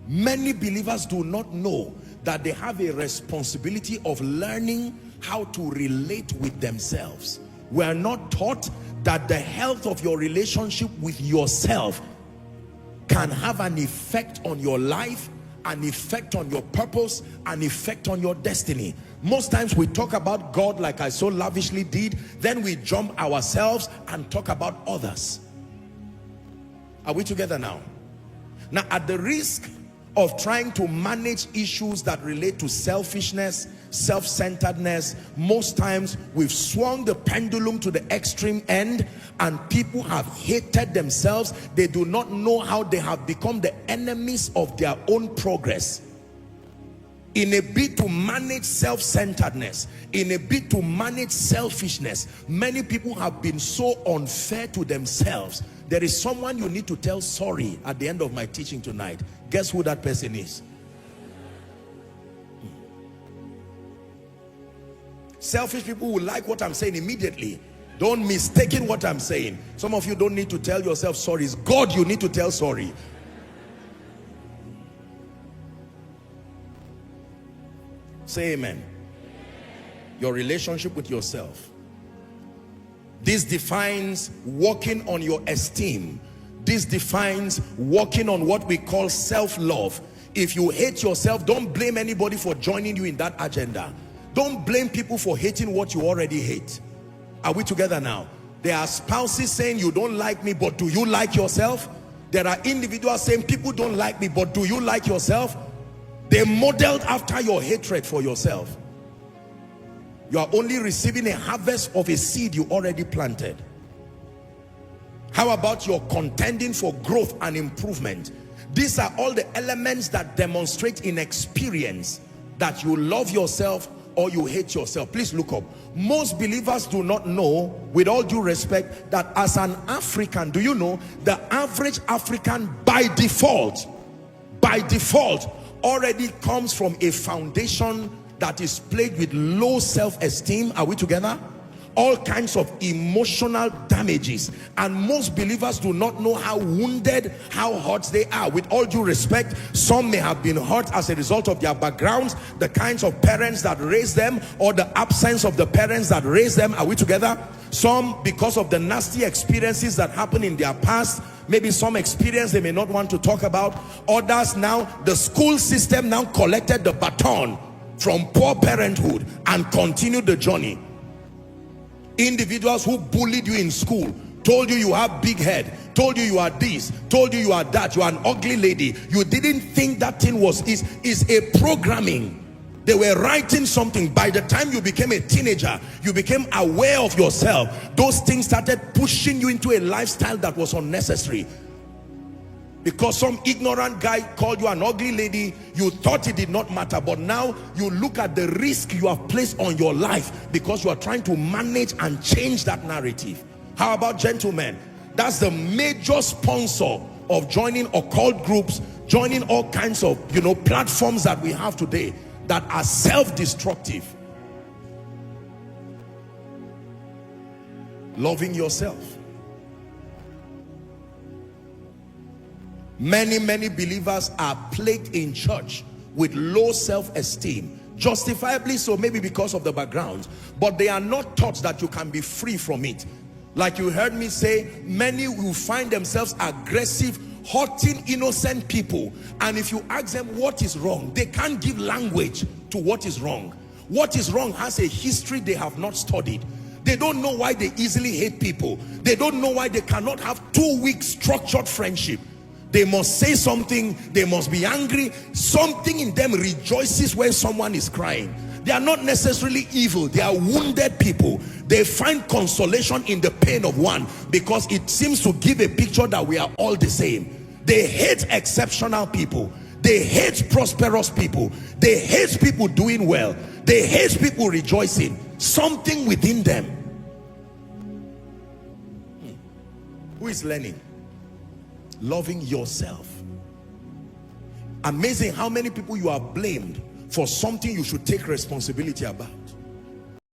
Many believers do not know that they have a responsibility of learning how to relate with themselves. We are not taught that the health of your relationship with yourself can have an effect on your life, an effect on your purpose, an effect on your destiny. Most times we talk about God like I so lavishly did, then we jump ourselves and talk about others. Are we together now? Now, at the risk of trying to manage issues that relate to selfishness, self-centeredness, most times we've swung the pendulum to the extreme end and people have hated themselves. They do not know how they have become the enemies of their own progress. In a bid to manage self-centeredness, in a bid to manage selfishness, many people have been so unfair to themselves. There is someone you need to tell sorry at the end of my teaching tonight. Guess who that person is? Selfish people will like what I'm saying immediately. Don't mistake what I'm saying. Some of you don't need to tell yourself sorry. It's God you need to tell sorry. Say amen. Your relationship with yourself. This defines working on your esteem. This defines working on what we call self-love. If you hate yourself, don't blame anybody for joining you in that agenda. Don't blame people for hating what you already hate. Are we together now? There are spouses saying you don't like me, but do you like yourself? There are individuals saying people don't like me, but do you like yourself? They modeled after your hatred for yourself. You are only receiving a harvest of a seed you already planted. How about your contending for growth and improvement? These are all the elements that demonstrate in experience that you love yourself or you hate yourself. Please look up. Most believers do not know, with all due respect, that as an African, do you know the average African by default already comes from a foundation that is plagued with low self-esteem? Are we together? All kinds of emotional damages, and most believers do not know how wounded, how hurt they are. With all due respect, some may have been hurt as a result of their backgrounds, the kinds of parents that raised them, or the absence of the parents that raised them. Are we together? Some because of the nasty experiences that happened in their past. Maybe some experience they may not want to talk about. Others, now the school system now collected the baton from poor parenthood and continued the journey. Individuals who bullied you in school, told you you have big head, told you you are this, told you you are that, you are an ugly lady. You didn't think that thing is a programming. They were writing something. By the time you became a teenager, you became aware of yourself. Those things started pushing you into a lifestyle that was unnecessary. Because some ignorant guy called you an ugly lady, you thought it did not matter. But now you look at the risk you have placed on your life because you are trying to manage and change that narrative. How about gentlemen? That's the major sponsor of joining occult groups, joining all kinds of, platforms that we have today that are self-destructive. Loving yourself. Many believers are plagued in church with low self-esteem, justifiably so, maybe because of the background, but they are not taught that you can be free from it. Like you heard me say, many will find themselves aggressive, hurting innocent people, and if you ask them what is wrong, they can't give language to what is wrong. What is wrong has a history they have not studied. They don't know why they easily hate people. They don't know why they cannot have 2 weeks structured friendship. They must say something, they must be angry. Something in them rejoices when someone is crying. They are not necessarily evil, they are wounded people. They find consolation in the pain of one because it seems to give a picture that we are all the same. They hate exceptional people. They hate prosperous people. They hate people doing well. They hate people rejoicing. Something within them. Who is learning? Loving yourself. Amazing how many people you are blamed for something you should take responsibility about.